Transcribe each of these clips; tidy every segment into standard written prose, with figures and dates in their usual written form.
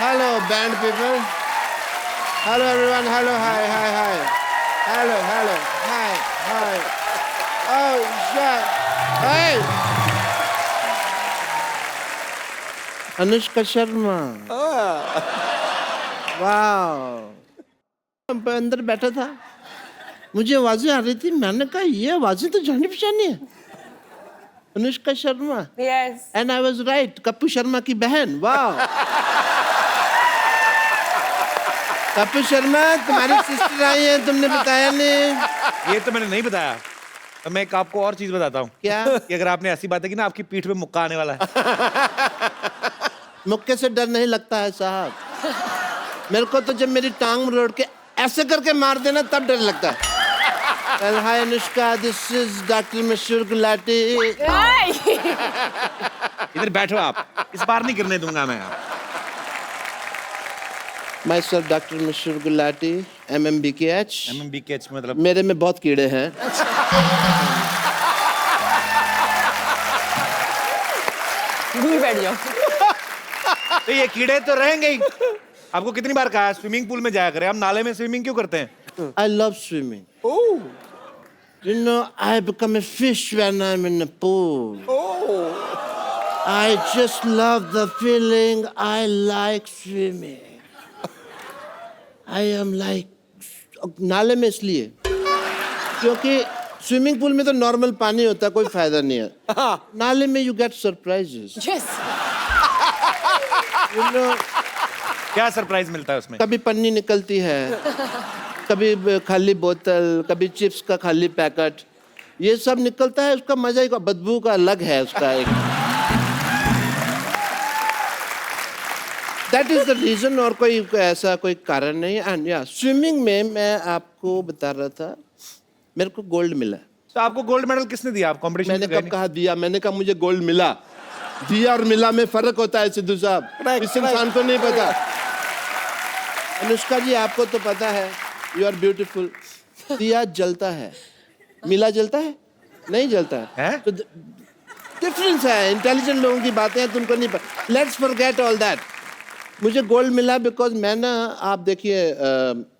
Hello, band people. Hello, everyone. Hello, hi. Hello, hi. Oh, shit. Hey! Anushka Sharma. वाह। अंदर बैठा था, मुझे आवाजें आ रही थी, मैंने कहा ये आवाजें तो जानी पहचानी है। Anushka Sharma. Yes. And I was right, Kappu Sharma की बहन। वाह। कप्पू शर्मा तुम्हारी सिस्टर आई है, तुमने बताया नहीं। ये तो मैंने नहीं बताया। तो मैं एक आपको और चीज बताता हूँ। क्या? कि अगर आपने ऐसी बातें की ना, आपकी पीठ पे मुक्का आने वाला है। मुक्के से डर नहीं लगता है साहब। मेरे को तो जब मेरी टांग रोड़ के ऐसे करके मार देना तब डर लगता है। Well, hi Anushka, this is Dr. मशहूर गुलाटी। इधर बैठो आप, इस बार नहीं गिरने दूंगा मैं। Myself Dr. मशहूर गुलाटी, MMBKH। MMBKH मतलब? मेरे में बहुत कीड़े हैं। दूर बैठ जाओ। तो ये कीड़े तो रहेंगे ही। आपको कितनी बार कहा स्विमिंग पूल में जाया करें, हम नाले में स्विमिंग क्यों करते हैं? I love swimming. Oh. You know, I become a fish when I'm in the pool. Oh. I just love the feeling. I like swimming. I am like नाले में इसलिए क्योंकि स्विमिंग पूल में तो नॉर्मल पानी होता है, कोई फायदा नहीं है। नाले में you get surprises. Yes. You know, क्या सरप्राइज मिलता है उसमें? कभी पन्नी निकलती है, कभी खाली बोतल, कभी चिप्स का खाली पैकेट, ये सब निकलता है। उसका मजा एक बदबू का अलग है उसका एक। दैट इज द रीजन, और कोई ऐसा कोई कारण नहीं। एंड या स्विमिंग में मैं आपको बता रहा था, मेरे को गोल्ड मिला। तो आपको गोल्ड मेडल किसने दिया? आप कॉम्पिटिशन मैंने कब कहा दिया? मैंने कहा मुझे गोल्ड मिला। दिया और मिला में फर्क होता है सिद्धू साहब, इस इंसान को नहीं पता। अनुष्का जी आपको तो पता है, यू आर ब्यूटीफुल। दिया जलता है, मिला जलता है? नहीं जलता है। तो डिफरेंस है, इंटेलिजेंट लोगों की बातें हैं, तुमको नहीं पता। Let's forget all that. मुझे गोल्ड मिला बिकॉज मैं ना, आप देखिए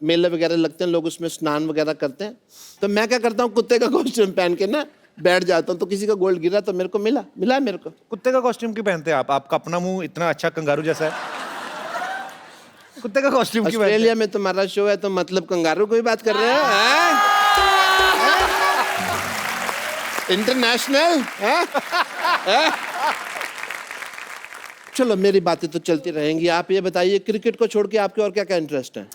मेले वगैरह लगते हैं, लोग उसमें स्नान वगैरह करते हैं, तो मैं क्या करता हूँ, कुत्ते का कॉस्ट्यूम पहन के ना बैठ जाता हूँ, तो किसी का गोल्ड गिरा तो मेरे को मिला है मेरे को। कुत्ते का कॉस्ट्यूम क्यों पहनते हैं आप? आपका अपना मुंह इतना अच्छा कंगारू जैसा है, कुत्ते का कॉस्ट्यूम क्यों? ऑस्ट्रेलिया में तुम्हारा शो है तो मतलब कंगारू को ही बात कर रहे हो? इंटरनेशनल। चलो मेरी बातें तो चलती रहेंगी, आप ये बताइए क्रिकेट को छोड़ के आपके और क्या क्या इंटरेस्ट है?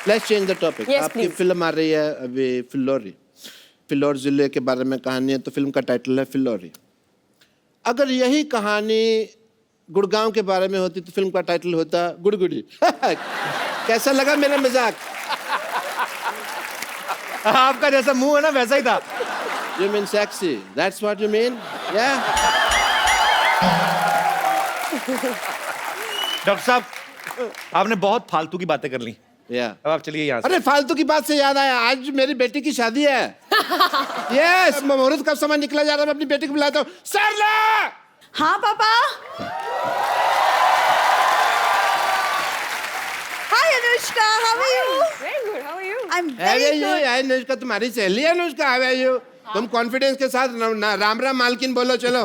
Let's change the topic. Yes, आपकी please. फिल्म आ रही है अभी, फिल्लौरी। फिल्लौर जिले के बारे में कहानी है, तो फिल्म का टाइटल है फिल्लौरी। अगर यही कहानी गुड़गांव के बारे में होती तो फिल्म का टाइटल होता गुड़गुड़ी। कैसा लगा मेरा मजाक? आपका जैसा मुंह है ना वैसा ही था। You mean sexy? That's what you mean? Yeah. Doctor साहब, आपने बहुत फालतू की बातें कर ली। Yeah. अब आप चलिए यहाँ से। अरे फालतू की बात से याद आया, आज मेरी बेटी की शादी है। यस, मुहूर्त का समय निकला जा रहा है, मैं अपनी बेटी को बुलाता हूँ। सरला! हाँ पापा। Hi Anushka, how are you? Very good. How are you? I am How are very you? Good. Hi Anushka, तुम्हारी सहेली है अनुष्का। How are you? तुम कॉन्फिडेंस के साथ राम राम मालकिन बोलो, चलो।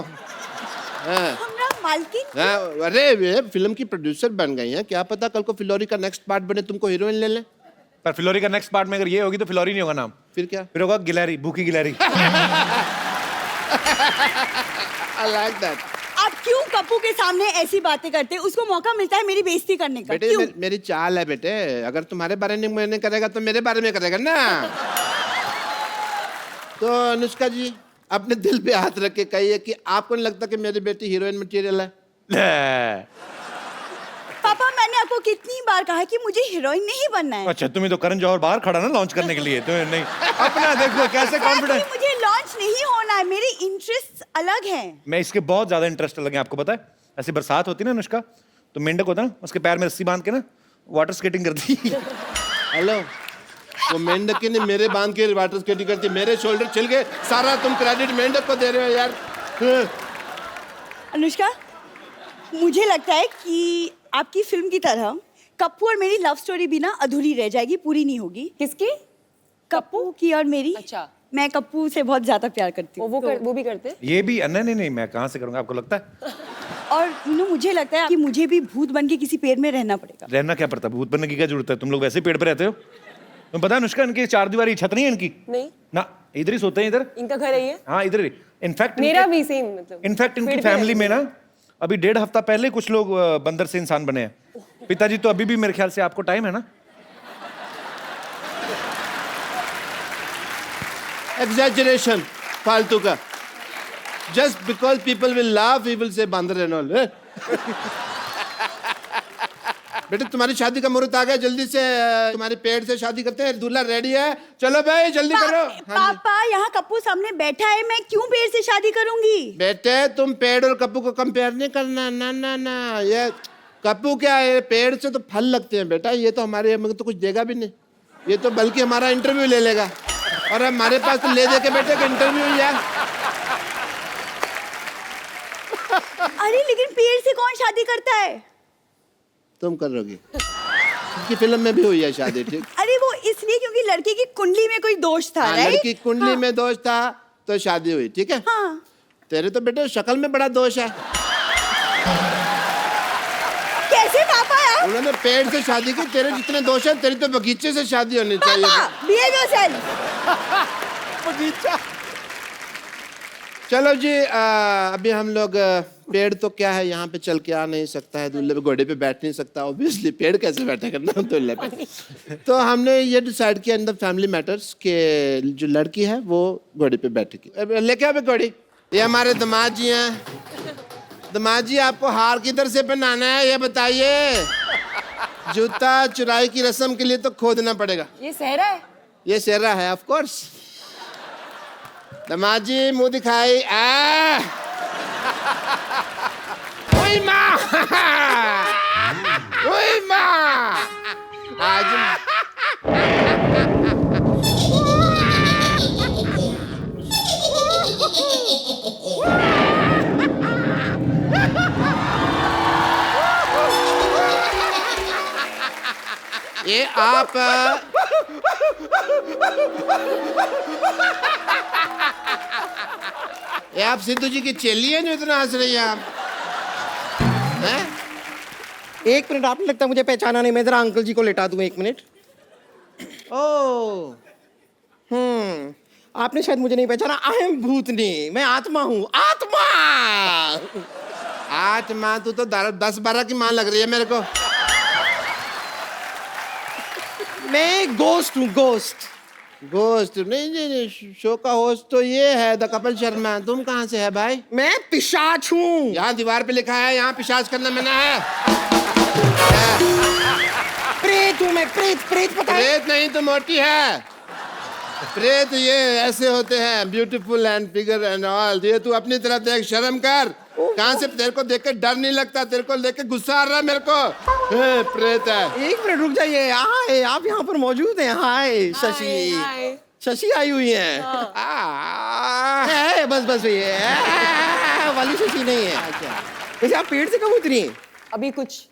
हाँ। हमरा मालकिन। हाँ, अरे ये फिल्म की प्रोड्यूसर बन गई हैं, क्या पता कल को फिल्लौरी का नेक्स्ट पार्ट बने, तुमको हीरोइन ले लें। पर फिल्लौरी का नेक्स्ट पार्ट में अगर ये होगी तो फिल्लौरी नहीं होगा नाम, फिर क्या? फिर होगा गिलहरी, भूखी गिलहरी। I like that. आप क्यों कप्पू के सामने ऐसी बातें करते हैं? उसको मौका मिलता है मेरी बेइज्जती करने का। बेटे क्यों? मेरी चाल है बेटे, अगर तुम्हारे बारे में मैंने करेगा तो मेरे बारे में करेगा ना। तो अनुष्का जी अपने दिल पे हाथ रख के कहिए कि आपको नहीं लगता कि मेरी बेटी हीरोइन मटेरियल है? पापा मैंने आपको कितनी बार कहा है कि मुझे हीरोइन नहीं बनना है। अच्छा, तुम्हें तो करण जौहर बाहर खड़ा ना लॉन्च करने के लिए, तो नहीं अपना देखो कैसे कॉन्फिडेंस। मुझे लॉन्च नहीं होना है, मेरी इंटरेस्ट अलग है। मैं इसके बहुत ज्यादा इंटरेस्ट लगे, आपको पता है। ऐसी बरसात होती ना अनुष्का, तो मेंढक होता ना, उसके पैर में रस्सी बांध के ना वाटर स्केटिंग करती। हेलो, वो मेंढक ने मेरे बांध के वाटर स्केटिंग करती, मेरे शोल्डर छिल गए, सारा तुम क्रेडिट मेंढक को दे रहे हो यार। अनुष्का, मुझे लगता है कि आपकी फिल्म की तरह कप्पू और मेरी लव स्टोरी भी ना अधूरी रह जाएगी, पूरी नहीं होगी। किसकी? कप्पू की और मेरी। अच्छा। मैं कप्पू से बहुत ज्यादा प्यार करती हूँ। वो भी करते हैं? ये भी नहीं, मैं कहाँ से करूँगा, आपको लगता है? और मुझे लगता है कि मुझे भी भूत बन के किसी पेड़ में रहना पड़ेगा। रहना क्या पड़ता है, भूत बनने की क्या जरूरत है? तुम लोग वैसे ही पेड़ पे रहते हो। तुम पता है अनुष्का, इनकी 4 दीवारी छत नहीं है इनकी। नहीं ना, इधर ही सोते हैं इधर। इनका घर है ये? हाँ इधर ही। इनफैक्ट मेरा भी सेम, मतलब इनफैक्ट इनकी पेड़ पे फैमिली रहते में ना अभी 1.5 हफ्ता पहले कुछ लोग बंदर से इंसान बने हैं। पिताजी तो अभी भी मेरे ख्याल से, आपको टाइम है ना? एग्जैजरेशन फालतू का। Just because people will laugh we will say बांदर एंड ऑल। बेटे तुम्हारी शादी का मुहूर्त आ गया, जल्दी से तुम्हारे पेड़ से शादी करते हैं, दूल्हा रेडी है, चलो भाई जल्दी करो। हाँ जी। पापा, यहाँ कप्पू सामने बैठा है, मैं क्यों पेड़ से शादी करूंगी? बेटे तुम पेड़ और कप्पू को कंपेयर नहीं करना, ना ना ना। ये कप्पू क्या है, पेड़ से तो फल लगते हैं बेटा, ये तो हमारे हमें तो कुछ देगा भी नहीं, ये तो बल्कि हमारा इंटरव्यू ले लेगा, और हमारे पास तो ले दे के बेटे का इंटरव्यू ही है। अरे लेकिन पेड़ से कौन शादी करता है? तुम करोगी, उनकी फिल्म में भी हुई है शादी, ठीक। अरे वो इसलिए क्योंकि लड़के की कुंडली में कोई दोष था, हाँ, राइट? लड़की कुंडली में दोष था तो शादी हुई, ठीक है। हाँ। तेरे तो बेटे शक्ल में बड़ा दोष है। कैसे पापा यार? उन्होंने पेड़ से शादी की, तेरे जितने दोष है, तेरी तो बगीचे से शादी होनी चाहिए। पापा, behave yourself। बगीचा। चलो जी, अभी हम लोग पेड़ तो क्या है, यहाँ पे चल के आ नहीं सकता है, दूल्हे पे घोड़े पे बैठ नहीं सकता, ऑब्वियसली पेड़ कैसे बैठे करना दूल्हे पे। तो हमने ये डिसाइड किया इन द फैमिली मैटर्स के जो लड़की है वो घोड़े पे बैठेगी। लेके आओ घोड़ी। ये हमारे दामाद जी हैं। दामाद जी, आपको हार किधर से पहनाना है ये बताइए। जूता चुराई की रस्म के लिए तो खोदना पड़ेगा। ये सहरा है? ये सेहरा है, ऑफ कोर्स। दामाद जी मुंह दिखाई। ओए माँ, ओए माँ, आज ये आप ये आप सिद्धू जी की चेली है जो इतना हंस रही हैं आप? हैं? 1 मिनट, आपने लगता है मुझे पहचाना नहीं, मैं जरा अंकल जी को लेटा दूं 1 मिनट। ओह, आपने शायद मुझे नहीं पहचाना। आई एम भूतनी, मैं आत्मा हूँ, आत्मा। आत्मा, तू तो 10-12 की माँ लग रही है मेरे को। मैं गोस्ट हूँ, गोस्ट। गोस्ट नहीं, शो का होस्ट तो ये है द कपिल शर्मा। तुम कहाँ से है भाई? मैं पिशाच हूँ। यहाँ दीवार पे लिखा है, यहाँ पिशाच करना मना है। प्रेत हूँ मैं, प्रेत। प्रेत पता है? प्रेत नहीं तो मोटी है। प्रेत ये ऐसे होते हैं, beautiful and figure and all. ये तू अपनी तरफ देख, शर्म कर। कहाँ से तेरे को देख के डर नहीं लगता? तेरे को देख के गुस्सा आ रहा है मेरे को। प्रेत है। 1 मिनट रुक जाइए। हाय, आप यहाँ पर मौजूद हैं? हाय शशि। हाय। शशि आई हुई है। बस ये वाली शशि नहीं है। वैसे आप पेड़ से कब उतरी? अभी कुछ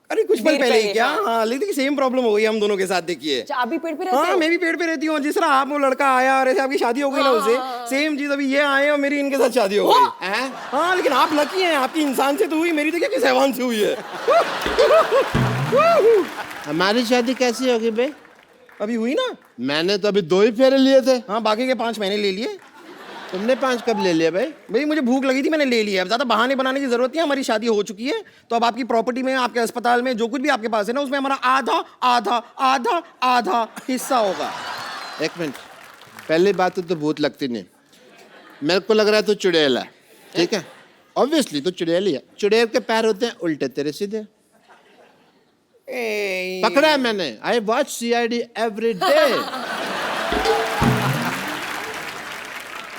अरे कुछ पल देर पहले पहले, क्या? हाँ। हाँ, लेकिन सेम प्रॉब्लम हो गई हम दोनों के साथ, देखिए। अच्छा, आप भी पेड़ पे रहते हाँ, हो? मैं भी पेड़ पे रहती हूँ। जिस तरह आप वो लड़का आया और ऐसे आपकी शादी हो गई ना उससे, सेम चीज अभी ये आए और मेरी इनके साथ शादी हो गई। हैं? हाँ, लेकिन आप लकी हैं, आपकी इंसान से तो हुई, मेरी देखिए किस हैवान से हुई है। हमारी शादी कैसी होगी भाई? अभी हुई ना? मैंने तो अभी 2 ही फेरे लिए थे। हाँ, बाकी के 5 मैंने ले लिए। तुमने 5 कब ले लिया भाई? भाई मुझे भूख लगी थी, मैंने ले लिया। अब ज्यादा बहाने बनाने की जरूरत नहीं है, हमारी शादी हो चुकी है। तो अब आपकी प्रॉपर्टी में, आपके अस्पताल में जो कुछ भी आपके पास है ना, उसमें हमारा आधा आधा आधा आधा हिस्सा होगा। 1 मिनट, पहली बात तो भूत लगती नहीं, मेरे को लग रहा है तू चुड़ैल है, ठीक है? ऑब्वियसली तू चुड़ैल ही है। चुड़ैल के पैर होते हैं उल्टे, तेरे सीधे। पकड़ा है मैंने। I watch CID every day.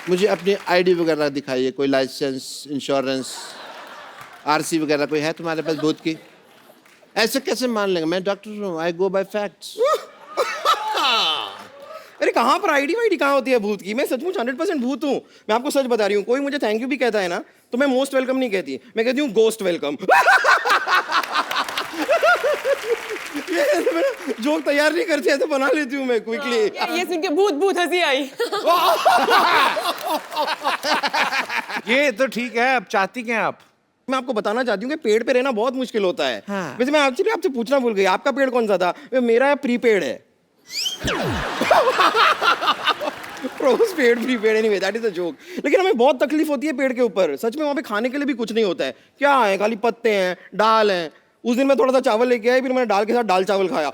मुझे अपनी ID वगैरह दिखाइए, कोई लाइसेंस, इंश्योरेंस, RC वगैरह कोई है तुम्हारे पास भूत की? ऐसे कैसे मान लेंगे? मैं डॉक्टर हूँ, आई गो बाय फैक्ट्स। अरे कहाँ पर आईडी वाईडी कहाँ होती है भूत की? मैं सचमुच 100% भूत हूँ। मैं आपको सच बता रही हूँ, कोई मुझे थैंक यू भी कहता है ना तो मैं मोस्ट वेलकम नहीं कहती, मैं कहती हूँ गोस्ट वेलकम। ये जोक तैयार नहीं करती, ऐसे बना लेती हूँ मैं क्विकली। ये सुन के भूत भूत हंसी आई। ये तो ठीक है, अब चाहती क्या हैं आप? मैं आपको बताना चाहती हूँ कि पेड़ पे रहना बहुत मुश्किल होता है। हाँ। वैसे मैं एक्चुअली आपसे पूछना भूल गई, आपका पेड़ कौन सा था? मेरा प्रीपेड है। Post paid prepaid, anyway that is a joke. लेकिन हमें बहुत तकलीफ होती है पेड़ के ऊपर, सच में। वहाँ पे खाने के लिए भी कुछ नहीं होता है, क्या है? खाली पत्ते हैं, दाल है। उस दिन मैं थोड़ा सा चावल लेके आया, फिर मैंने दाल के साथ दाल चावल खाया।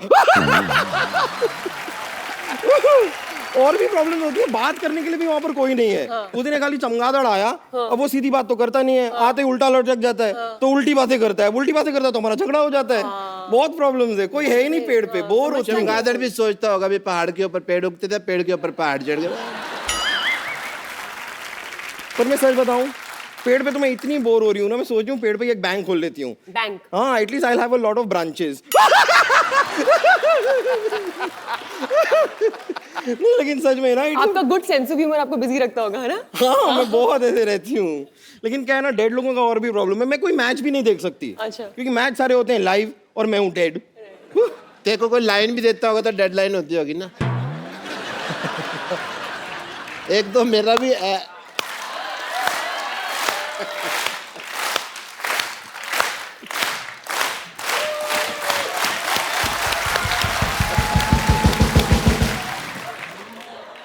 और भी प्रॉब्लम होती है, बात करने के लिए भी वहां पर कोई नहीं है। उस दिन खाली चमगादड़ आया, अब वो सीधी बात तो करता नहीं है, आते ही उल्टा लटक जाता है, तो उल्टी बातें करता है, उल्टी बातें करता है तो हमारा झगड़ा हो जाता है। बहुत प्रॉब्लम्स है, कोई है ही नहीं पेड़ पे, बोर होते हैं। चमगादड़ भी सोचता होगा भी पहाड़ के ऊपर पेड़ उगते थे, पेड़ के ऊपर पहाड़ चढ़ गए। पर मैं सच बताऊं, पेड़ पे तो मैं इतनी बोर हो रही हूँ ना, मैं सोच रही हूँ पेड़ पे एक बैंक खोल लेती हूँ। बैंक? हाँ, at least I have a lot of branches. लेकिन सच में ना आपका गुड सेंस ऑफ ह्यूमर आपको बिजी रखता होगा, है ना? हाँ, मैं बहुत ऐसे रहती हूँ। लेकिन क्या है ना, डेड लोगों का और भी प्रॉब्लम है, मैं कोई मैच भी नहीं देख सकती। अच्छा। क्योंकि मैच सारे होते हैं लाइव और मैं हूँ डेड। तेरे को कोई लाइन भी देता होगा तो डेडलाइन होती होगी ना। एक तो मेरा भी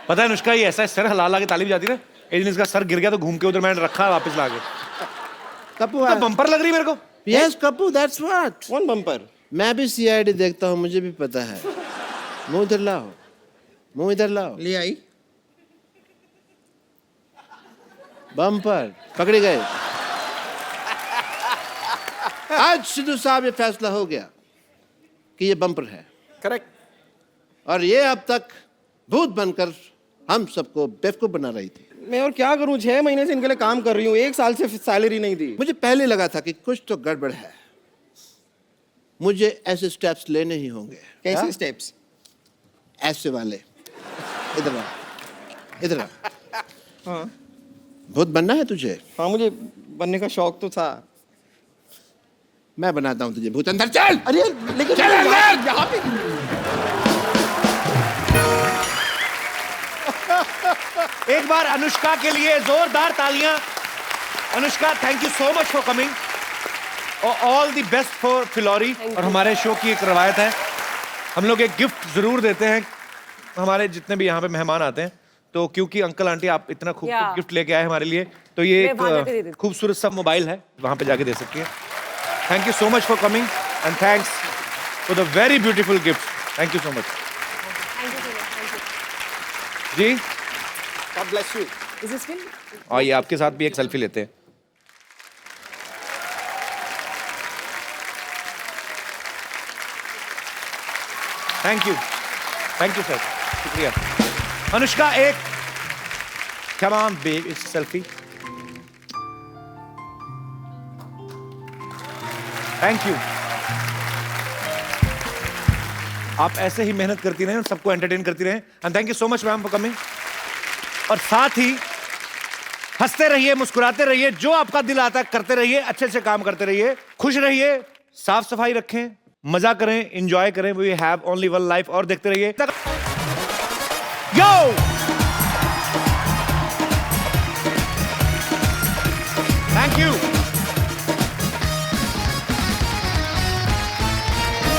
पता है अनुष्का, ये ऐसा सर हिला के ताली बजाती ना, एक दिन इसका सर गिर गया तो घूम के उधर मैंने रखा वापस लाके। कपूर तो बम्पर लग रही मेरे को। Yes Kapoor, that's what. कौन बम्पर? मैं भी सीआईडी देखता हूँ, मुझे भी पता है। मुंह इधर लाओ, मुंह इधर लाओ। ले आई। बम्पर पकड़े गए। आज सिद्धू साहब ये फैसला हो गया कि ये बम्पर है। करेक्ट। और ये अब तक भूत बनकर हम सबको बेवकूफ बना रही थी। मैं और क्या करूं, 6 महीने से इनके लिए काम कर रही हूँ, 1 साल से सैलरी नहीं दी। मुझे पहले लगा था कि कुछ तो गड़बड़ है, मुझे ऐसे स्टेप्स लेने ही होंगे। कैसे स्टेप्स? ऐसे वाले। इधर आ, इधर आ। हाँ भूत बनना है तुझे? हाँ, मुझे बनने का शौक तो था। मैं बनाता हूँ तुझे भूत। अंदर चल। अरे लेकिन चल अंदर। यहाँ पे एक बार अनुष्का के लिए जोरदार तालियां। Anushka, thank you so much for coming और all the best for Phillauri. और हमारे शो की एक रवायत है, हम लोग एक गिफ्ट जरूर देते हैं हमारे जितने भी यहाँ पे मेहमान आते हैं। तो क्योंकि अंकल आंटी आप इतना खूबसूरत गिफ्ट लेके आए हमारे लिए, तो ये मैं वहाँ जाके दे एक देती खूबसूरत सा मोबाइल है, वहां पे जाके दे सकती है। Thank you so much for coming and thanks for the very beautiful gift. Thank you so much जी। God bless you. Is this film? और ये आपके साथ भी एक सेल्फी लेते हैं। थैंक यू सर, शुक्रिया। अनुष्का, एक come on baby selfie. Thank you. आप ऐसे ही मेहनत करती रहें, सबको एंटरटेन करती रहें। And thank you so much ma'am for coming. और साथ ही हंसते रहिए, मुस्कुराते रहिए, जो आपका दिल आता है करते रहिए, अच्छे से काम करते रहिए, खुश रहिए, साफ सफाई रखें, मजा करें, एंजॉय करें। We have only one life. और देखते रहिए। Yo thank you.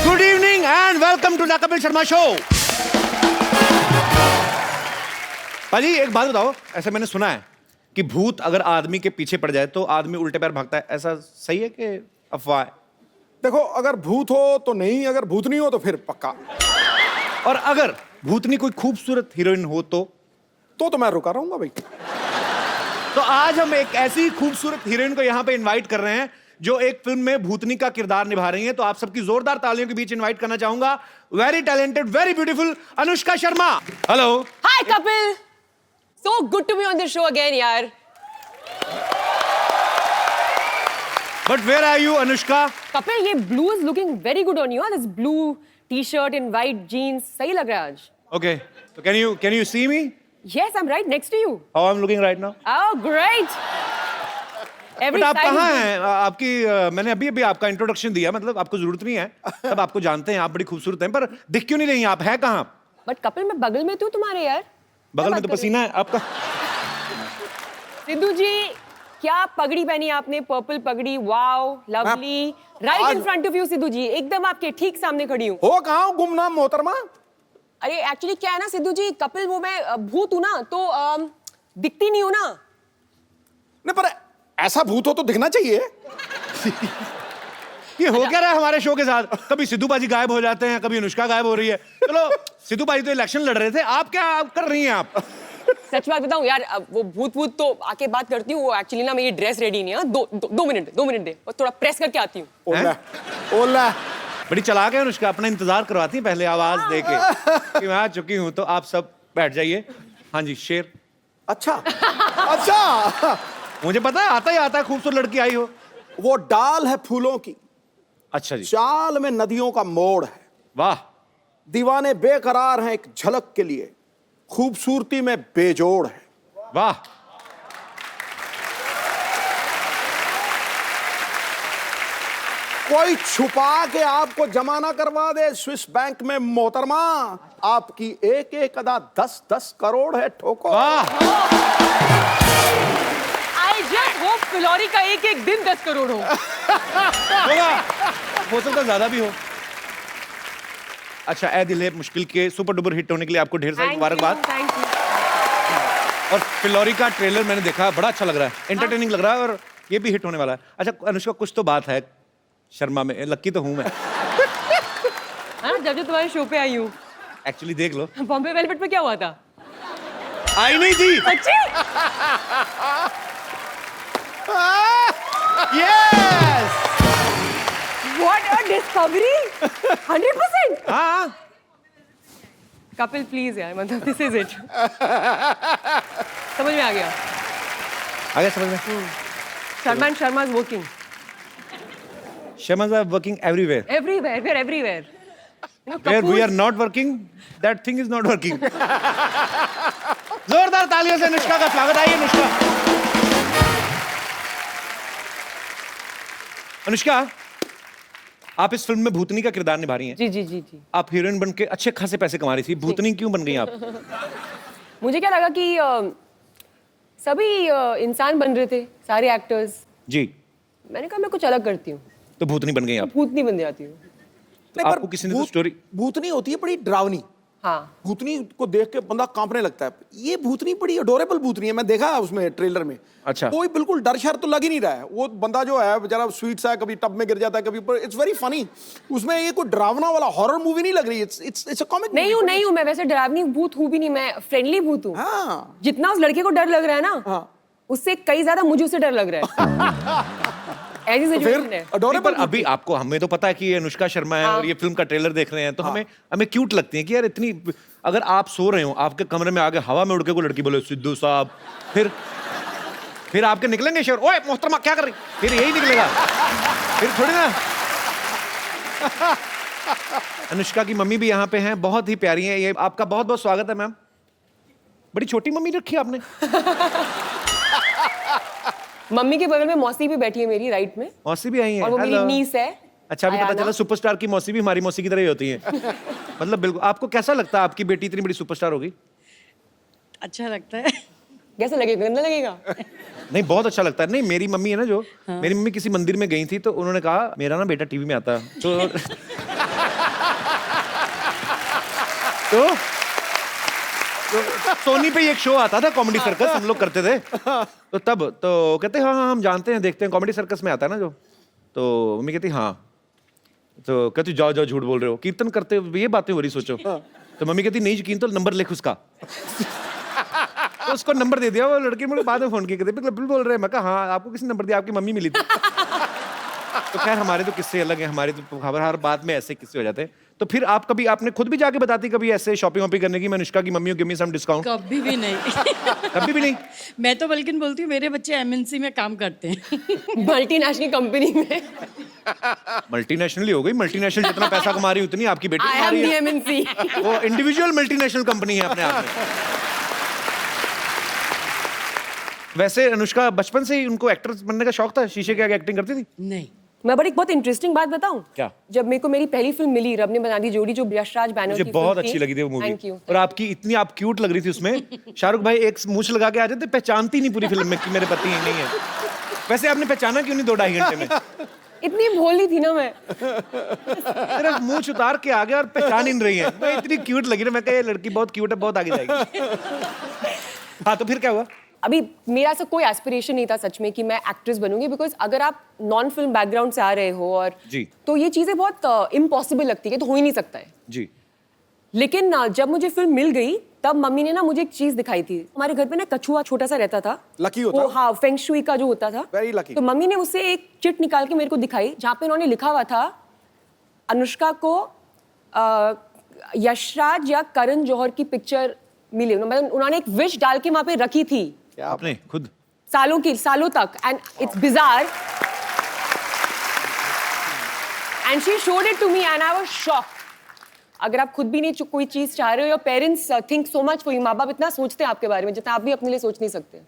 Good evening and welcome to the Kapil Sharma show. पाजी, एक बात बताओ, ऐसा मैंने सुना है कि भूत अगर आदमी के पीछे पड़ जाए तो आदमी उल्टे पैर भागता है, ऐसा सही है कि अफवाह है? देखो, अगर भूत हो तो नहीं, अगर भूतनी हो तो फिर पक्का। और अगर भूतनी कोई खूबसूरत हीरोइन हो तो मैं रुका रहूंगा भाई। तो आज हम एक ऐसी खूबसूरत हीरोइन को यहाँ पे इनवाइट कर रहे हैं जो एक फिल्म में भूतनी का किरदार निभा रही है। तो आप सबकी जोरदार तालियों के बीच इनवाइट करना चाहूंगा very talented, very beautiful Anushka Sharma. Hello. Hi Kapil. So good to be on the show again, यार. But where are you Anushka? Kapil, ये blue is looking very good on you. This blue t-shirt and white jeans, सही लग रहा है आज. Okay So can you see me? Yes, I'm right next to you. How I'm looking right now? Oh, great. Every but आप side कहाँ is- हैं? आपकी मैंने अभी आपका इंट्रोडक्शन दिया, मतलब आपको जरूरत नहीं है, सब आपको जानते हैं, आप बड़ी खूबसूरत हैं, पर दिख क्यों नहीं रही आप? है कहाँ? बट कपिल मैं बगल में तो तुम्हारे यार। बगल में तो पसीना है आपका। सिद्धू जी क्या पगड़ी पहनी आपने, पर्पल पगड़ी, wow lovely, right in front of you Sidhu ji, एकदम आपके ठीक सामने खड़ी हूँ। हो कहाँ हूँ गुमनाम मोहतरमा? अरे एक्चुअली क्या है ना सिद्धू जी, कपिल वो मैं भूत हूँ ना, तो दिखती नहीं हूँ ना। नहीं पर ऐसा भूत हो तो दिखना चाहिए। ये हो क्या रहा है हमारे शो के साथ? कभी सिद्धू बाजी गायब हो जाते हैं, कभी अनुष्का गायब हो रही है। चलो सिद्धू बाजी तो इलेक्शन लड़ रहे थे, आप क्या कर रही हैं आप? सच बात बताऊं यार, अब वो भूत तो आके बात करती हूँ, वो एक्चुअली ना मेरी ड्रेस रेडी नहीं है। दो मिनट दे, और थोड़ा प्रेस करके आती हूँ। ओला ओला बड़ी चालाक है अनुष्का, अपना इंतजार करवाती है पहले आवाज दे के कि मैं आ चुकी हूँ, तो आप सब बैठ जाइए। हाँ जी शेर। अच्छा अच्छा मुझे पता है, आता है, खूबसूरत लड़की आई हो। वो डाल है फूलों की, अच्छा जी। चाल में नदियों का मोड़ है, वाह। दीवाने बेकरार हैं एक झलक के लिए, खूबसूरती में बेजोड़ है। वाह। कोई छुपा के आपको जमाना करवा दे स्विस बैंक में मोहतरमा, आपकी एक एक अदा 10-10 करोड़ है ठोको। वाह। आई जस्ट होप फिलौरी का एक एक दिन 10 करोड़ हो। होगा, हो सकता है ज्यादा भी हो। अच्छा ए दिल है मुश्किल के सुपर डुपर हिट होने के लिए आपको ढेर सारी मुबारकबाद। Thank you. और फिलौरी का ट्रेलर मैंने देखा, बड़ा अच्छा लग रहा है, एंटरटेनिंग लग रहा है, और ये भी हिट होने वाला है। अच्छा अनुष्का कुछ तो बात है शर्मा में, लक्की तो हूं मैं हाँ, जब तुम्हारे शो पे आई हूँ। एक्चुअली, देख लो। बॉम्बे वेलवेट पे क्या हुआ था? आई नहीं थी। अच्छी। यस। What a discovery! 100%. हाँ। कपिल प्लीज यार, मतलब दिस इज इट। समझ में आ गया। आगे समझ में। Sharma is working Shamas are working everywhere. everywhere. We are everywhere. You know, Where we Kapoor- are not working, that thing is not working. जोरदार तालियों से अनुष्का का स्वागत। आइए अनुष्का। अनुष्का, आप इस फिल्म में भूतनी का किरदार निभा रही हैं। जी। आप हीरोइन बन के अच्छे खासे पैसे कमा रही थी, भूतनी क्यों बन गई आप? मुझे क्या लगा कि सभी इंसान बन रहे थे, सारे एक्टर्स। जी। मैंने कहा मैं कुछ अलग करती हूँ, तो भूतनी बन गई आप। भूत नहीं बन जाती हूँ। तो आपको किसी ने तो स्टोरी। भूतनी होती है बड़ी डरावनी, हाँ। भूतनी को देख के बंदा कांपने लगता है। ये भूतनी बड़ी अडोरेबल भूतनी है, मैं देखा है उसमें ट्रेलर में। अच्छा। कोई बिल्कुल डर शर तो लग ही नहीं रहा है। वो बंदा जो है बेचारा स्वीट सा है, कभी टब में गिर जाता है, कभी ऊपर। It's very funny. उसमें ये कोई डरावना वाला हॉरर मूवी नहीं लग रही। It's a comic. नहीं हूँ मैं वैसे डरावनी भूत हूँ भी नहीं, मैं फ्रेंडली भूत हूँ। हाँ। जितना उस लड़के को डर लग रहा है ना, हाँ। उससे कई ज्यादा मुझे उससे डर लग रहा है। ऐसी सिचुएशन है। नहीं, अडोरेबल। पर अभी आपको, हमें तो पता है कि ये अनुष्का शर्मा है और ये फिल्म का ट्रेलर देख रहे हैं, तो हमें क्यूट लगती है कि यार इतनी। अगर आप सो रहे हो, आपके कमरे में आगे हवा में उड़ के कोई लड़की बोले सिद्धू साहब, फिर आपके निकलेंगे शेर, ओए मोहतरमा क्या कर रही, फिर यही निकलेगा, फिर थोड़ी ना। अनुष्का की मम्मी भी यहाँ पे हैं, बहुत ही प्यारी हैं। ये आपका बहुत बहुत स्वागत है मैम। बड़ी छोटी मम्मी रखी आपने। मम्मी के बगल में मौसी भी बैठी है मेरी राइट में, मौसी भी आई है। और वो मेरी नीस है। अच्छा, अभी पता आयाना। चला सुपरस्टार की मौसी भी हमारी मौसी की तरह ही होती है। मतलब बिल्कुल। आपको कैसा लगता है आपकी बेटी इतनी बड़ी सुपरस्टार होगी? अच्छा लगता है। कैसा लगेगा? गंदा लगेगा? नहीं, बहुत अच्छा लगता है। नहीं, मेरी मम्मी है ना जो, मेरी मम्मी किसी मंदिर में गई थी, तो उन्होंने कहा मेरा ना बेटा टीवी में आता है, तो सोनी पे एक शो आता था कॉमेडी सर्कस, हम लोग करते थे, तो तब तो कहते हाँ हम जानते हैं, देखते हैं, कॉमेडी सर्कस में आता है ना जो। तो मम्मी कहती हाँ, तो कहती जाओ झूठ बोल रहे हो, कीर्तन करते हो, ये बातें हो रही सोचो। तो मम्मी कहती नहीं यकीन तो नंबर लिख उसका। तो उसको नंबर दे दिया, वो लड़की मुझे बाद में फोन किया, कहते बिल्कुल बोल रहे हैं। मैं कहा हाँ, आपको किसी नंबर दिया? आपकी मम्मी मिली थी। तो खैर हमारे तो किस्से अलग हैं, हमारे तो खबर हर बात में ऐसे किस्से हो जाते हैं। तो फिर आप कभी, आपने खुद भी जाके बताती कभी ऐसे शॉपिंग वॉपिंग करने की, मैं अनुष्का की mummy give me some discount? कभी भी नहीं। कभी भी नहीं? मैं तो बल्कि बोलती हूँ मेरे बच्चे एमएनसी में काम करते हैं। मल्टीनेशनल कंपनी में। मल्टीनेशनल ही हो गई, मल्टीनेशनल जितना पैसा कमा रही उतनी आपकी बेटी आई कमा एम रही दी है। एमएनसी। वो इंडिविजुअल मल्टीनेशनल कंपनी है अपने आप में। वैसे अनुष्का बचपन से ही उनको एक्ट्रेस बनने का शौक था, शीशे के आगे एक्टिंग करती थी? नहीं, मैं बड़ी बहुत इंटरेस्टिंग बात बताऊं? क्या? जब मेरे को मेरी पहली फिल्म मिली, रब ने बना दी जोड़ी, जो यशराज बैनर मुझे की बहुत फिल्म अच्छी लगी थी वो मूवी। Thank you. और आपकी इतनी आप क्यूट लग रही थी उसमें। शाहरुख भाई एक मूंछ लगा के आ जाते, पहचानती नहीं पूरी फिल्म में कि मेरे पति नहीं है। वैसे आपने पहचाना क्यों नहीं 2-2.5 घंटे में? इतनी भोली थी ना मैं। सिर्फ मुंह उतार के आ गया और पहचान ही नहीं रही है। मैं इतनी क्यूट लगी ना, मैं कहा ये लड़की बहुत क्यूट है, बहुत आगे जाएगी। हाँ, तो फिर क्या हुआ? अभी मेरा ऐसा कोई एस्पिरेशन नहीं था सच में कि मैं एक्ट्रेस बनूंगी, बिकॉज अगर आप नॉन फिल्म बैकग्राउंड से आ रहे हो और जी। तो ये चीजें बहुत इम्पॉसिबल लगती है, तो हो ही नहीं सकता है। जी। लेकिन जब मुझे फिल्म मिल गई, तब मम्मी ने ना मुझे एक चीज दिखाई थी। हमारे घर पे ना कछुआ छोटा सा रहता था, लकी होता वो, है। हाँ, फेंग शुई का जो होता था। Very lucky. तो मम्मी ने उससे एक चिट निकाल के मेरे को दिखाई, जहाँ पे उन्होंने लिखा हुआ था अनुष्का को यशराज या करण जौहर की पिक्चर मिली। मतलब उन्होंने एक विश डाल के वहां पे रखी थी आपने खुद? सालों तक, and it's bizarre, and she showed it to me and I was shocked. अगर आप खुद भी नहीं कोई चीज चाह रहे हो, your parents think so much for you, माँ बाप इतना सोचते हैं आपके बारे में जितना आप भी अपने लिए सोच नहीं सकते।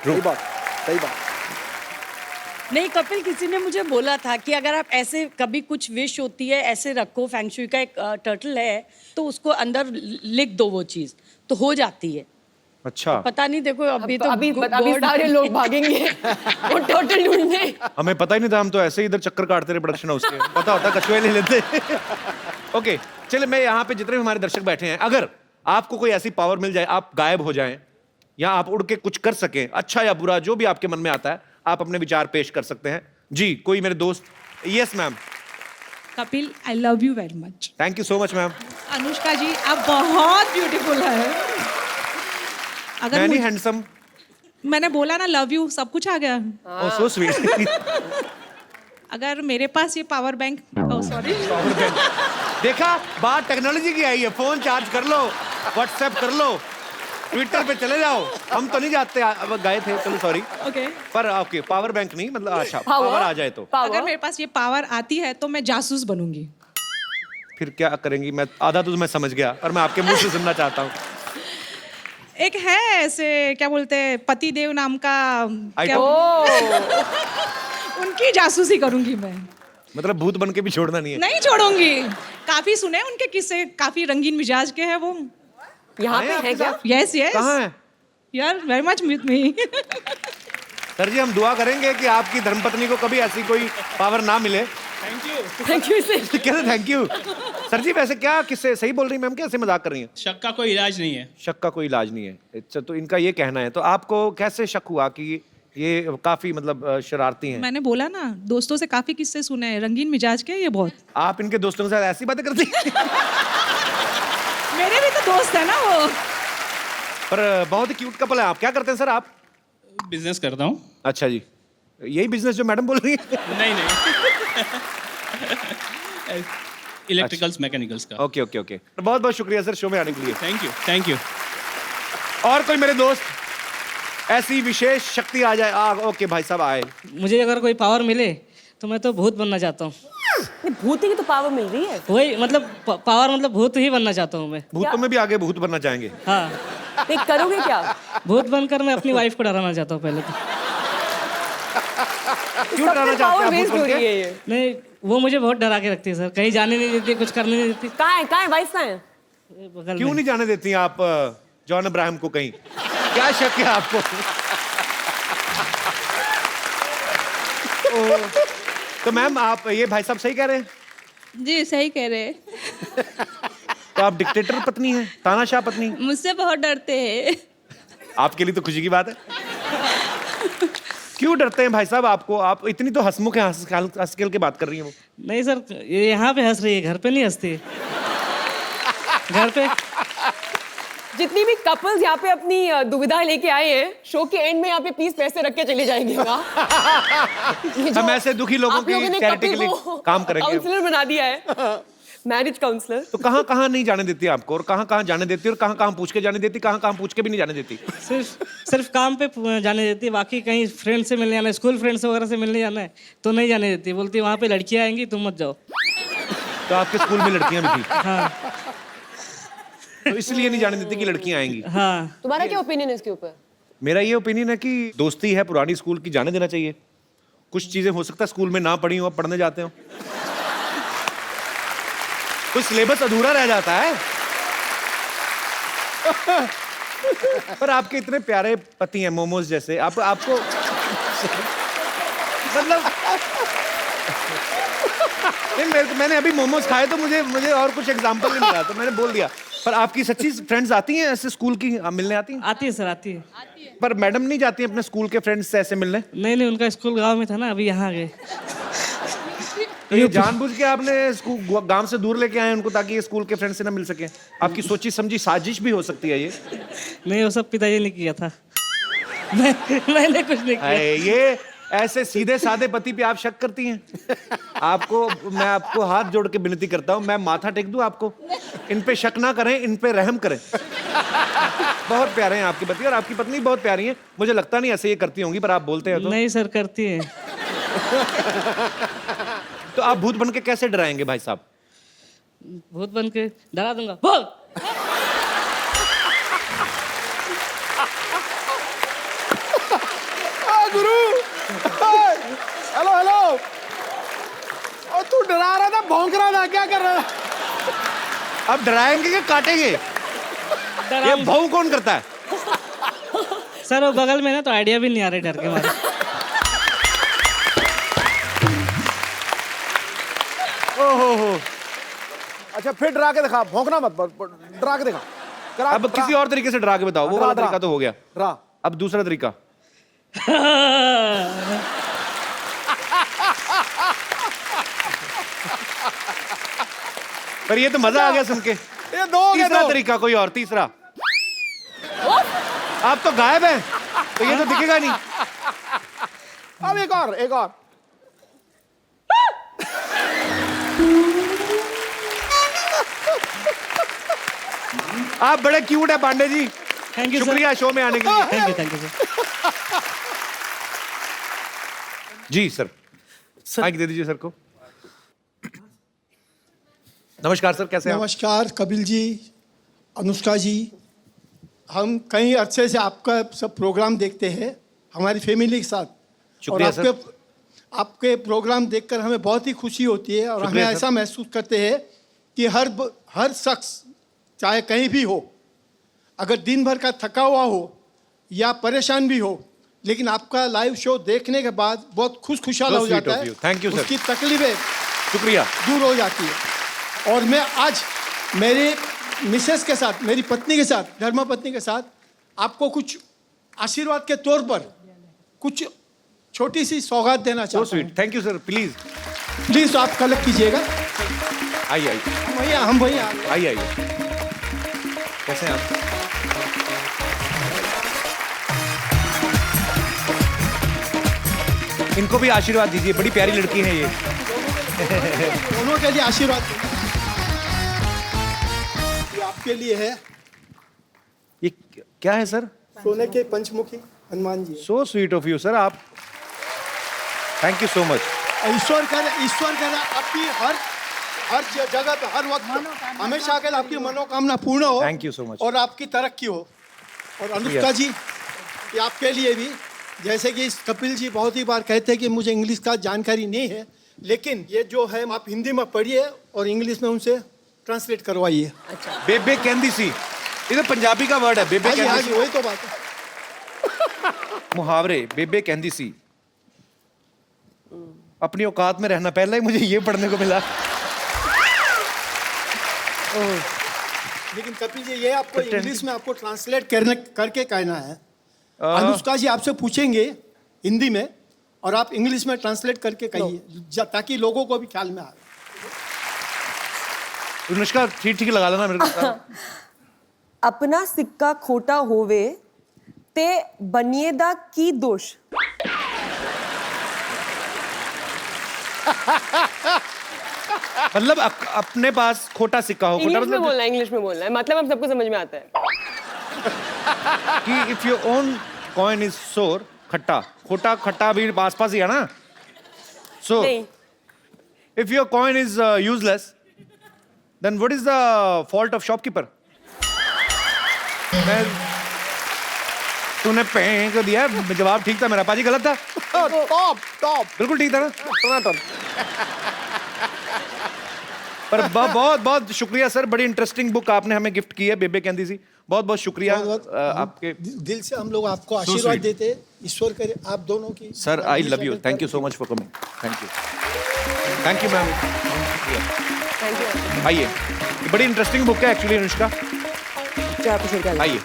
सही बात, सही बात। नहीं कपिल, किसी ने मुझे बोला था कि अगर आप ऐसे कभी कुछ विश होती है ऐसे रखो, फेंग शुई का एक टर्टल है तो उसको अंदर लिख दो, वो चीज तो हो जाती है। अच्छा। पता नहीं, देखो अभी तो अभी सारे लोग भागेंगे वो टोटल ढूंढने। हमें पता ही नहीं था, हम तो ऐसे ही इधर चक्कर काटते रहे प्रोडक्शन हाउस के। पता होता कछुए ले लेते। ओके, चले, मैं यहाँ पे जितने भी हमारे दर्शक बैठे हैं, अगर आपको कोई ऐसी पावर मिल जाए, आप गायब हो जाएं या आप उड़ के कुछ कर सकें, अच्छा या बुरा, जो भी आपके मन में आता है, आप अपने विचार पेश कर सकते हैं। जी, कोई मेरे दोस्त? Yes ma'am. Kapil, I love you very much. Thank you so much ma'am. Anushka ji, आप बहुत ब्यूटीफुल है। अगर मैनी मुझे- हैंडसम। मैंने बोला ना लव यू, सब कुछ आ गया। ओह सो स्वीट। अगर मेरे पास ये पावर बैंक, ओह सॉरी, देखा, बात टेक्नोलॉजी की आई है। फोन चार्ज कर लो, व्हाट्सएप कर लो, ट्विटर पे चले जाओ। हम तो नहीं जाते, अब गए थे, चलो सॉरी। ओके। पर ओके, पावर बैंक नहीं, मतलब अच्छा पावर आ जाए तो। अगर मेरे पास ये पावर आती है तो मैं जासूस बनूंगी। फिर क्या करेंगी? मैं आधा तो मैं समझ गया, और मैं आपके मुंह से सुनना चाहता हूँ। एक है ऐसे, क्या बोलते हैं, पति देव नाम का, क्या उनकी जासूसी करूंगी मैं। मतलब भूत बन के भी छोड़ना नहीं है। नहीं छोड़ूंगी, काफी सुने उनके किस्से, काफी रंगीन मिजाज के हैं वो। यहाँ पे है क्या? यस यस, कहाँ है? यार very much with me. Sir जी, हम दुआ करेंगे कि आपकी धर्मपत्नी को कभी ऐसी कोई पावर ना मिले। Thank you sir. कैसे थैंक यू? सर जी, वैसे क्या किससे सही बोल रही मैम, कैसे मजाक कर रही हैं? शक का कोई इलाज नहीं है। शक का कोई इलाज नहीं है। अच्छा, तो इनका ये कहना है, तो आपको कैसे शक हुआ कि ये काफी मतलब शरारती हैं? मैंने बोला ना, दोस्तों से काफी किस्से सुने हैं, रंगीन मिजाज के ये बहुत। आप इनके दोस्तों के साथ ऐसी बातें करती हैं? मेरे भी तो दोस्त है ना वो। पर बहुत ही क्यूट कपल है। आप क्या करते हैं सर? आप बिजनेस करता हूँ। अच्छा जी, यही बिजनेस जो मैडम बोल रही है? नहीं इलेक्ट्रिकल्स मैकेनिकल्स का। ओके ओके ओके, बहुत बहुत शुक्रिया सर शो में आने के लिए। Thank you, thank you. और कोई मेरे दोस्त ऐसी विशेष शक्ति आ जाए? ओके भाई साहब आए। मुझे अगर कोई पावर मिले तो मैं तो भूत बनना चाहता हूँ। भूत की तो पावर मिल रही है। वही मतलब पावर, मतलब भूत ही बनना चाहता हूँ मैं। भूतों में भी आगे भूत बनना चाहेंगे? हाँ। देख, करोगे क्या? भूत बनकर मैं अपनी वाइफ को डराना चाहता हूँ पहले तो। क्यों डराना चाहते हैं आप भूत बन के? नहीं, वो मुझे बहुत डरा के रखती है सर, कहीं जाने नहीं देती, कुछ करने नहीं देती। कहाँ है वाइफ कहाँ है? बगल क्यों में। नहीं जाने देती आप जॉन अब्राहम को कहीं? क्या शक है आपको? तो मैम, आप ये भाई साहब सही कह रहे हैं? जी सही कह रहे हैं। तो आप डिक्टेटर पत्नी हैं, तानाशाह पत्नी? मुझसे बहुत डरते हैं। आपके लिए तो खुशी की बात है। क्यों डरते हैं भाई साहब आपको? आप इतनी तो हंसमुख हैं, हंस खेल के बात कर रही हैं वो। नहीं सर, ये यहाँ पे हंस रही है, घर पे नहीं हंसती। घर पे जितनी भी कपल्स यहाँ पे अपनी दुविधा लेके आए हैं, शो के एंड में यहाँ पे प्लीज पैसे रख के चले जाएंगे। हम ऐसे दुखी लोगों की चैरिटी के लिए काम करेंगे। काउंसलर बना दिया है। Marriage counsellor. तो कहाँ कहाँ नहीं जाने देती आपको, और कहाँ कहाँ जाने देती, और कहाँ कहाँ पूछ के जाने देती, कहाँ कहाँ पूछ के भी नहीं जाने देती? सिर्फ काम पे जाने देती है, बाकी कहीं फ्रेंड से मिलने जाना है, स्कूल फ्रेंड्स वगैरह से मिलने जाना है तो नहीं जाने देती, बोलती वहाँ पे लड़कियाँ आएंगी तुम मत जाओ। तो आपके स्कूल में लड़कियां भी थी? हाँ तो इसलिए नहीं जाने देती कि लड़कियां आएंगी? हाँ। तुम्हारा क्या ओपिनियन है इसके ऊपर? मेरा ये ओपिनियन है कि दोस्ती है पुरानी स्कूल की, जाने देना चाहिए। कुछ चीजें हो सकता है स्कूल में ना पढ़ी हो, अब पढ़ने जाते हो, कुछ सिलेबस अधूरा रह जाता है। पर आपके इतने प्यारे पति हैं मोमोज जैसे, आपको मतलब नहीं, मैंने अभी मोमोज खाए तो मुझे और कुछ एग्जांपल नहीं मिला तो मैंने बोल दिया। पर आपकी सच्ची फ्रेंड्स आती हैं ऐसे स्कूल की मिलने आती हैं? आती है सर, आती है। पर मैडम नहीं जाती हैं अपने स्कूल के फ्रेंड्स से ऐसे मिलने? नहीं, उनका स्कूल गांव में था ना, अभी यहाँ आ गए। तो ये जानबूझ के आपने स्कूल गांव से दूर लेके आए उनको ताकि ये स्कूल के फ्रेंड से ना मिल सके? आपकी सोची समझी साजिश भी हो सकती है ये? नहीं, वो सब पिताजी ने किया था। मैंने कुछ नहीं किया। ये ऐसे सीधे साधे पति पे आप शक करती हैं? मैं आपको हाथ जोड़ के विनती करता हूँ, मैं माथा टेक दूं आपको, इन पे शक ना करें, इन पे रहम करें। बहुत प्यारे हैं आपके पति, और आपकी पत्नी बहुत प्यारी है। मुझे लगता नहीं ऐसे ये करती होंगी, पर आप बोलते हैं तो। नहीं सर, करती है। तो आप भूत बन के कैसे डराएंगे भाई साहब? भूत बन के डरा दूंगा, बोल। गुरु, हेलो हेलो, और तू डरा रहा था, भौंक रहा था, क्या कर रहा था? अब डराएंगे कि काटेंगे? ये भाऊ कौन करता है? सर वो बगल में ना, तो आइडिया भी नहीं आ रही डर के मारे। ओहो, अच्छा फिर डरा के दिखा, भौंकना मत, डरा के दिखा। अब किसी और तरीके से डरा के बताओ। वो वाला तरीका तो हो गया, डरा। अब दूसरा तरीका। पर ये तो मजा आ गया सुन के। ये दो तीसरा तरीका कोई और, तीसरा। आप तो गायब हैं, तो ये तो दिखेगा नहीं। अब एक और। आप बड़े क्यूट है पांडे जी। थैंक यू, शुक्रिया शो में आने के लिए। Thank you sir. जी सर, माइक दे दीजिए सर को। नमस्कार सर, कैसे हैं आप? नमस्कार कपिल जी, अनुष्का जी। हम कई अरसे से आपका सब प्रोग्राम देखते हैं हमारी फैमिली के साथ, और शुक्रिया सर। आपके प्रोग्राम देखकर हमें बहुत ही खुशी होती है, और हमें ऐसा महसूस करते हैं कि हर शख्स चाहे कहीं भी हो, अगर दिन भर का थका हुआ हो या परेशान भी हो, लेकिन आपका लाइव शो देखने के बाद बहुत खुशहाल हो जाता है। Thank you sir. उसकी तकलीफें शुक्रिया, दूर हो जाती है। और मैं आज मेरे मिसेस के साथ, मेरी पत्नी के साथ, धर्मपत्नी के साथ आपको कुछ आशीर्वाद के तौर पर कुछ छोटी सी सौगात देना चाहता हूँ। Sweet, thank you sir. Please आप कलेक्ट कीजिएगा। आइए हम भैया आइए। कैसे हैं आप? इनको भी आशीर्वाद दीजिए, बड़ी प्यारी लड़की है ये। दोनों के लिए आशीर्वाद ये आपके लिए है। ये क्या है सर? सोने के पंचमुखी Hanuman ji. So sweet of you sir. आप, थैंक यू सो मच। ईश्वर करे आपकी हर जगह पे, हर वक्त, हमेशा अगर आपकी मनोकामना पूर्ण हो। Thank you so much. और आपकी तरक्की हो। और अनुष्का जी, ये आपके लिए भी, जैसे कि कपिल जी बहुत ही बार कहते हैं कि मुझे इंग्लिश का जानकारी नहीं है, लेकिन ये जो है आप हिंदी में पढ़िए और इंग्लिश में उनसे ट्रांसलेट करवाइए। अच्छा। बेबे कहंदी सी, ये तो पंजाबी का वर्ड है। बेबे कहंदी सी, वही तो बात है। मुहावरे। बेबे कहंदी सी, अपनी औकात में रहना। पहले ही मुझे ये पढ़ने को मिला। लेकिन कपिल जी, ये आपको इंग्लिश में आपको ट्रांसलेट करके कहना है। अनुष्का जी आपसे पूछेंगे हिंदी में, और आप इंग्लिश में ट्रांसलेट करके कहिए, ताकि लोगों को भी ख्याल में आए। अनुष्का ठीक लगा लेना मेरे को। अपना सिक्का खोटा होवे ते बनिए दा की दोष। मतलब अपने पास खोटा सिक्का हो, खोटा इंग्लिश में मतलब बोलना है, इंग्लिश में बोलना है, मतलब हम सबको समझ में आता है। कि if your own coin is सोर, खट्टा, खोटा खट्टा भी आसपास ही है ना। सो नहीं, if your coin is useless, then what is the fault of shopkeeper? तूने पैंक दिया, जवाब ठीक था मेरा, पाजी गलत था? टॉप बिल्कुल ठीक था ना? टनाटन। पर बहुत बहुत शुक्रिया सर, बड़ी इंटरेस्टिंग बुक आपने हमें गिफ्ट की है, बेबे कहती सी। बहुत बहुत शुक्रिया आपके। दिल से हम लोग आपको आशीर्वाद देते हैं, ईश्वर करे आप दोनों की। Sir I love you, thank you so much for coming, thank you ma'am. Thank you. आइए, ये बड़ी इंटरेस्टिंग बुक है एक्चुअली अनुष्का, आइए।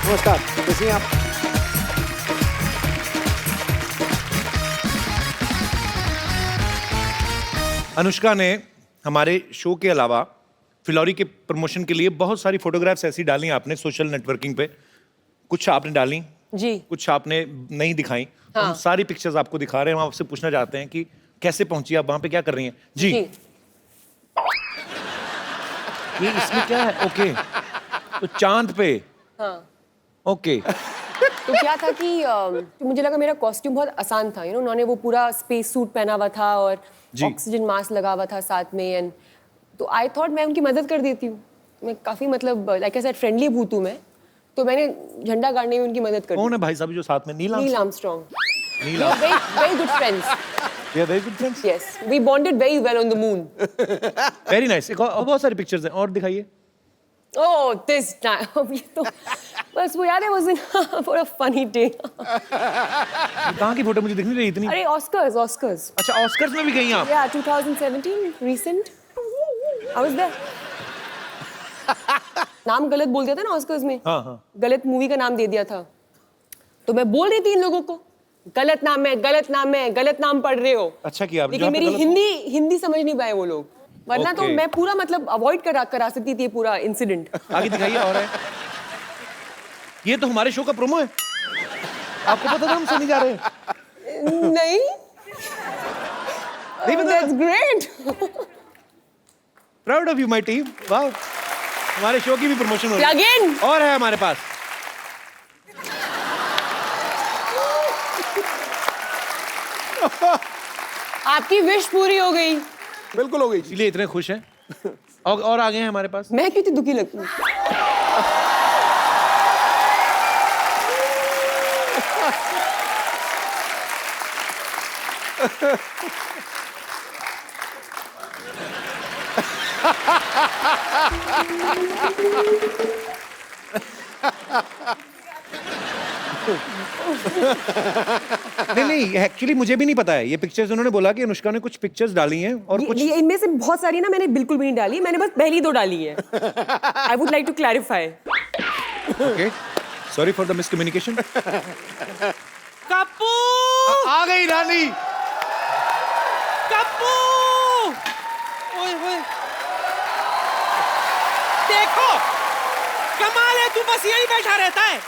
नमस्कार, कैसी हैं आप? अनुष्का ने हमारे शो के अलावा फिलौरी के प्रमोशन के लिए बहुत सारी फोटोग्राफ्स ऐसी डाली आपने सोशल नेटवर्किंग पे। कुछ आपने डाली जी, कुछ आपने नहीं दिखाई। हाँ। हम सारी पिक्चर्स आपको दिखा रहे हैं, हम आपसे पूछना चाहते हैं कि कैसे पहुंची आप वहां पे, क्या कर रही हैं जी? ये इसमें क्या है? ओके, तो चांद पे। हाँ। ओके। तो क्या था कि मुझे लगा मेरा कॉस्ट्यूम बहुत आसान था, उन्होंने वो पूरा स्पेस सूट पहना हुआ था और ऑक्सीजन मास्क लगा हुआ था साथ में, एंड तो आई थॉट मैं उनकी मदद कर देती हूँ। मैं काफी मतलब लाइक आई सेड फ्रेंडली भूत हूँ मैं, तो मैंने झंडा गाड़ने में उनकी मदद कर दी। कौन है भाई साहब जो साथ में? Neil Armstrong. Neil very good friends. We are very good friends. Yes, we bonded very well on the moon. Very nice. एक और बहुत सारी पिक्चर्स हैं, और दिखाइए। Oh, this time. ये तो बस वो याद है was for a funny day. कहाँ की फोटो मुझे दिख नहीं रही इतनी? अरे Oscars. अच्छा, ऑस्कर्स में भी गई आप? Yeah, 2017, recent. I was there. नाम गलत बोल दिया था ना ऑस्कर्स में। हाँ। गलत मूवी का नाम दे दिया था, तो मैं बोल रही थी इन लोगों को गलत नाम है, गलत नाम पढ़ रहे हो। अच्छा किया। लेकिन मेरी हिंदी समझ नहीं पाए वो लोग, वरना तो मैं पूरा मतलब अवॉइड करा सकती थी पूरा इंसिडेंट। आगे दिखाइए। और है ये तो हमारे शो का प्रोमो है, आपको पता था हम सुनी जा रहे हैं? नहीं That's great. Proud of you my team. वाह, हमारे शो की भी प्रमोशन हो रही है। और है हमारे पास। आपकी विश पूरी हो गई। बिल्कुल हो गई, इसलिए इतने खुश हैं। और आगे हैं हमारे पास। मैं क्यों इतनी दुखी लगती हूँ? नहीं एक्चुअली मुझे भी नहीं पता है ये पिक्चर्स। उन्होंने बोला कि अनुष्का ने कुछ पिक्चर्स डाली हैं और कुछ इनमें से बहुत सारी ना मैंने बिल्कुल भी नहीं डाली, मैंने बस पहली 2 डाली है। I would like to clarify. Okay, sorry for the miscommunication. Kappu आ गई रानी। कप्पू, ओए देखो, कमाल है, तू बस यही बैठा रहता है।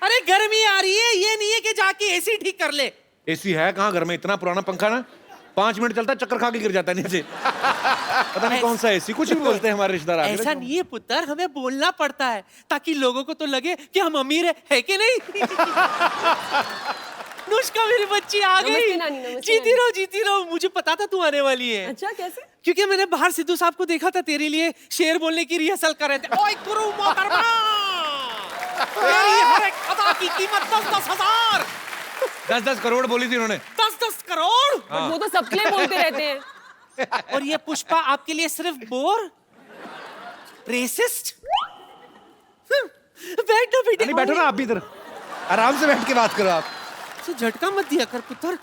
अरे गर्मी आ रही है, ये नहीं है कि जाके एसी ठीक कर ले। एसी है कहाँ घर में? इतना पुराना पंखा ना 5 मिनट चलता है, चक्कर खा के गिर जाता है नीचे। पता नहीं कौन सा एसी, कुछ भी बोलते हैं हमारे रिश्तेदार। ऐसा नहीं है पुत्र, हमें बोलना पड़ता है ताकि लोगों को तो लगे कि हम अमीर है कि नहीं। नुष्का मेरी बच्ची आ गई। जीती रहो। मुझे पता था तू आने वाली है। अच्छा, कैसे? क्योंकि मैंने बाहर सिद्धू साहब को देखा था, तेरे लिए शेर बोलने की रिहर्सल कर रहे थे। ओए गुरु मोहतरमा, मेरी हर एक अदा की कीमत 10-10 हजार। 10-10 करोड़ बोली थी उन्होंने। 10-10 करोड़। हाँ। वो तो सबके लिए बोलते रहते हैं। और ये पुष्पा आपके लिए सिर्फ बोर, रेसिस्ट। बैठो बेटे। नहीं बैठो ना आप भी इधर, आराम से बैठ के बात करो आप। झटका मत दिया कर पुत्र,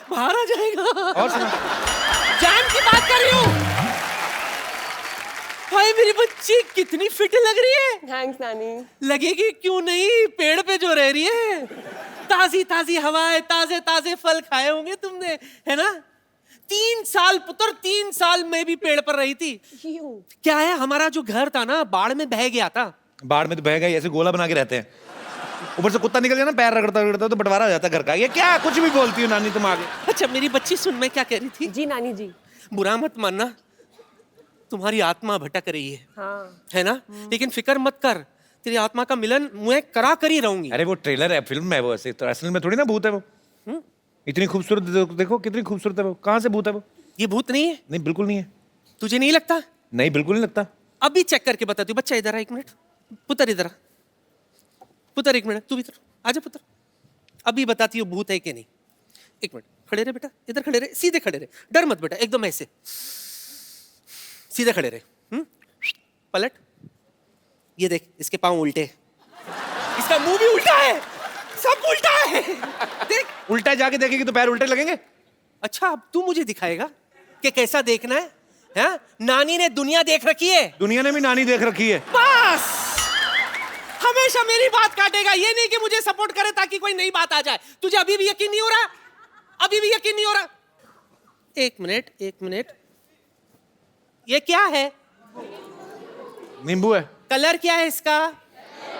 बाहर आ जाएगा। और सुना, जान की बात कर रही हूँ। भाई मेरी बच्ची कितनी फिट लग रही है। थैंक्स नानी। लगेगी क्यों नहीं, पेड़ पे जो रह रही है। ताजी ताजी हवाएं, ताजे ताजे फल खाए होंगे तुमने, है ना? 3 साल पुत्र, 3 साल मैं भी पेड़ पर रही थी। क्या है, हमारा जो घर था ना बाढ़ में बह गया था। बाढ़ में तो बह गए, ऐसे गोला बना के रहते हैं। ऊपर से कुत्ता निकल जाए ना, पैर रगड़ता रगड़ता तो बंटवारा हो जाता घर का। ये क्या कुछ भी बोलती हो नानी तुम आगे। अच्छा मेरी बच्ची सुन, मैं क्या कह रही थी। जी नानी जी। बुरा मत मानना, तुम्हारी आत्मा भटक रही है, हाँ। है ना? लेकिन फिक्र मत कर, तेरी आत्मा का मिलन मैं करा कर ही रहूंगी। अरे वो ट्रेलर है, फिल्म है वो, ऐसे तो असल में थोड़ी ना भूत है वो। इतनी खूबसूरत देखो कितनी खूबसूरत है वो। कहाँ से भूत है वो? ये भूत नहीं है। नहीं बिल्कुल नहीं है। तुझे नहीं लगता? नहीं बिल्कुल नहीं लगता। अभी चेक करके बताती हूँ। बच्चा इधर आ, एक मिनट। पुत्र इधर आ, पुत्र एक मिनट, तू इधर आजा पुत्र। अभी बताती हूँ भूत है कि नहीं। एक मिनट खड़े रहे बेटा, इधर खड़े रहे, सीधे खड़े रहे, डर मत बेटा, एकदम ऐसे सीधे खड़े रहे। पलट, ये देख इसके पांव उल्टे, इसका मुंह भी उल्टा है, सब उल्टा है। देख उल्टा जाके देखेगी तो पैर उल्टे लगेंगे। अच्छा अब तू मुझे दिखाएगा कि कैसा देखना है? हाँ? नानी ने दुनिया देख रखी है, दुनिया ने भी नानी देख रखी है। बस हमेशा मेरी बात काटेगा, ये नहीं कि मुझे सपोर्ट करे ताकि कोई नई बात आ जाए। तुझे अभी भी यकीन नहीं हो रहा? अभी भी यकीन नहीं हो रहा? एक मिनट एक मिनट, ये क्या है? नींबू है। कलर क्या है इसका?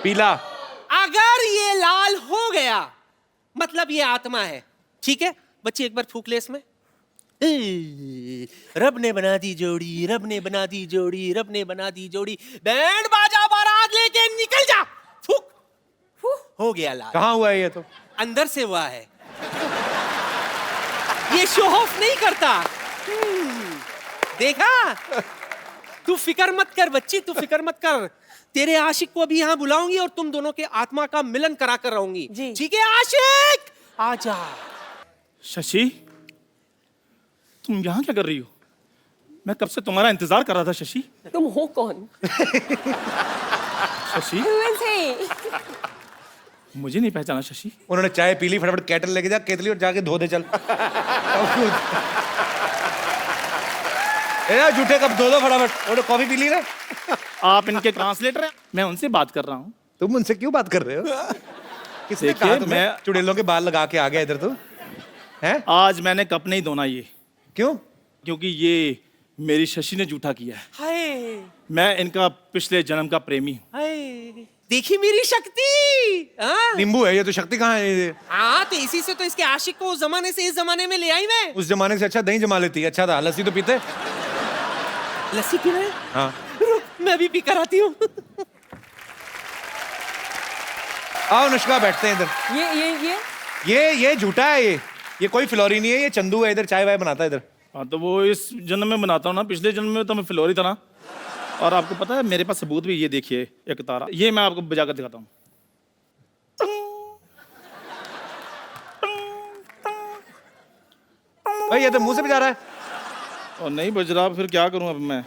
पीला। अगर ये लाल हो गया मतलब ये आत्मा है, ठीक है? बच्ची एक बार फूक ले इसमें। रब ने बना दी जोड़ी, रब ने बना दी जोड़ी, रब ने बना दी जोड़ी, बैंड बाजा बारात लेके निकल जा। फूक, हो गया लाल। कहाँ हुआ है ये? तो अंदर से हुआ है, ये शो ऑफ नहीं करता। देखा? तू फिक्र मत कर बच्ची, तू फिक्र मत कर। तेरे आशिक को अभी यहाँ बुलाऊंगी और तुम दोनों के आत्मा का मिलन करा कर रहूंगी। ठीक है आशिक, आजा। शशि, तुम यहाँ क्या कर रही हो? मैं कब से तुम्हारा इंतजार कर रहा था शशि। तुम हो कौन? Shashi, Who is he? मुझे नहीं पहचाना शशि। उन्होंने चाय पी ली, फटाफट केटल लेके जा केतली और जाके धो दे चल। ए झूठे कब धो दो फटाफट। और कॉफी पी ली ना। आप इनके ट्रांसलेटर हैं, मैं उनसे बात कर रहा हूँ। तुम उनसे क्यों बात कर रहे हो? किसने कहा तुम्हें? मैं चुड़ैलों के बाल लगा के आ गया इधर। तो हैं? आज मैंने कप नहीं धोना ये। क्यों? क्योंकि ये मेरी शशि ने झूठा किया है। हाय मैं इनका पिछले जन्म का प्रेमी हूँ। हाय, देखी मेरी शक्ति। हाँ? नींबू है ये तो, शक्ति कहाँ है ये? हाँ तो इसी से तो इसके आशिक को उस जमाने से इस जमाने में ले आई मैं। उस जमाने से अच्छा दही जमा लेती है। अच्छा था, लस्सी तो पीते। लस्सी पी रहे? हाँ रुक, मैं भी पी कर आती हूँ। आओ अनुष्का, बैठते हैं इधर। ये झूठा है ये कोई फिलौरी नहीं है, ये चंदू है। इधर चाय वाय बनाता है इधर। हाँ तो वो इस जन्म में बनाता हूँ ना, पिछले जन्म में तो मैं फिलौरी था ना। और आपको पता है मेरे पास सबूत भी, ये देखिए एक तारा, ये मैं आपको बजा कर दिखाता हूँ। भाई ये तो मुंह से बजा रहा है। और नहीं बज रहा, फिर क्या करूँ अब मैं?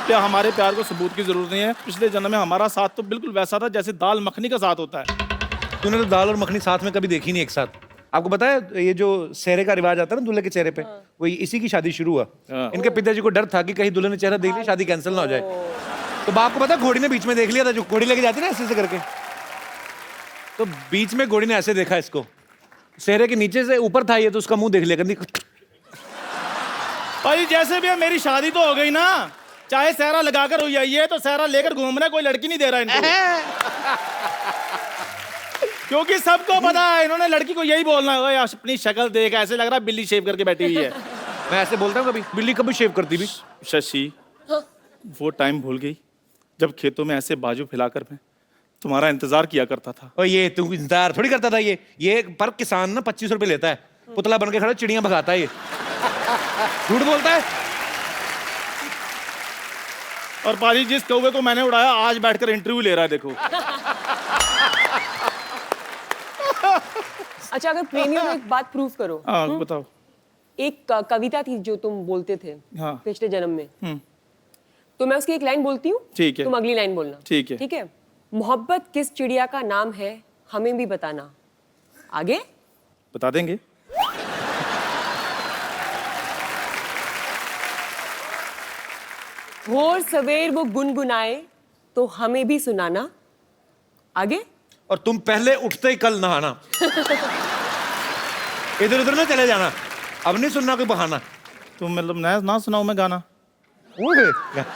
क्या हमारे प्यार को सबूत की जरूरत नहीं है? पिछले जन्म में हमारा साथ तो बिल्कुल वैसा था जैसे दाल मखनी का साथ होता है। तूने तो दाल और मखनी साथ में कभी देखी नहीं एक साथ। आपको पता है ये जो सेहरे का रिवाज आता है ना दूल्हे के चेहरे पे, वो इसी की शादी शुरू हुआ। इनके पिताजी को डर था कि कहीं दूल्हे ने चेहरा देख लिया शादी कैंसिल ना हो जाए। तो बाप को पता है घोड़ी ने बीच में देख लिया था, जो घोड़ी लेके जाती ना ऐसे करके, तो बीच में घोड़ी ने ऐसे देखा इसको, सेहरे के नीचे से ऊपर था ये, तो उसका मुंह देख लिया। भाई जैसे भी मेरी शादी तो हो गई ना, चाहे सहरा लगाकर हुई है, ये तो सहरा लेकर घूमना, कोई लड़की नहीं दे रहा इनको। क्योंकि सबको पता है इन्होंने लड़की को यही बोलना है, अपनी शक्ल देख ऐसे लग रहा है बिल्ली शेव करके बैठी हुई है। मैं ऐसे बोलता हूँ कभी, बिल्ली कभी शेव करती भी। शशि, वो टाइम भूल गई जब खेतों में ऐसे बाजू फैलाकर मैं तुम्हारा इंतजार किया करता था। और ये तू इंतजार थोड़ी करता था। ये पर किसान ना 25 रुपए लेता है, पुतला बन के खड़ा चिड़ियां भगाता है ये। झूठ बोलता है। और पाजी जिस कौवे को मैंने उड़ाया आज बैठकर इंटरव्यू ले रहा है, देखो। अच्छा अगर प्रेमी हो तो एक बात प्रूव करो। हाँ बताओ। एक कविता थी जो तुम बोलते थे हाँ। पिछले जन्म में, तो मैं उसकी एक लाइन बोलती हूँ, ठीक है। तुम अगली लाइन बोलना। ठीक है। ठीक है। मोहब्बत किस चिड़िया का नाम है हमें भी बताना। आगे बता देंगे। भोर सवेर वो गुनगुनाए तो हमें भी सुनाना। आगे और तुम पहले उठते ही कल नहाना। इधर उधर ना चले जाना, अब नहीं सुनना कोई बहाना। तुम मतलब ना सुनाओ मैं गाना।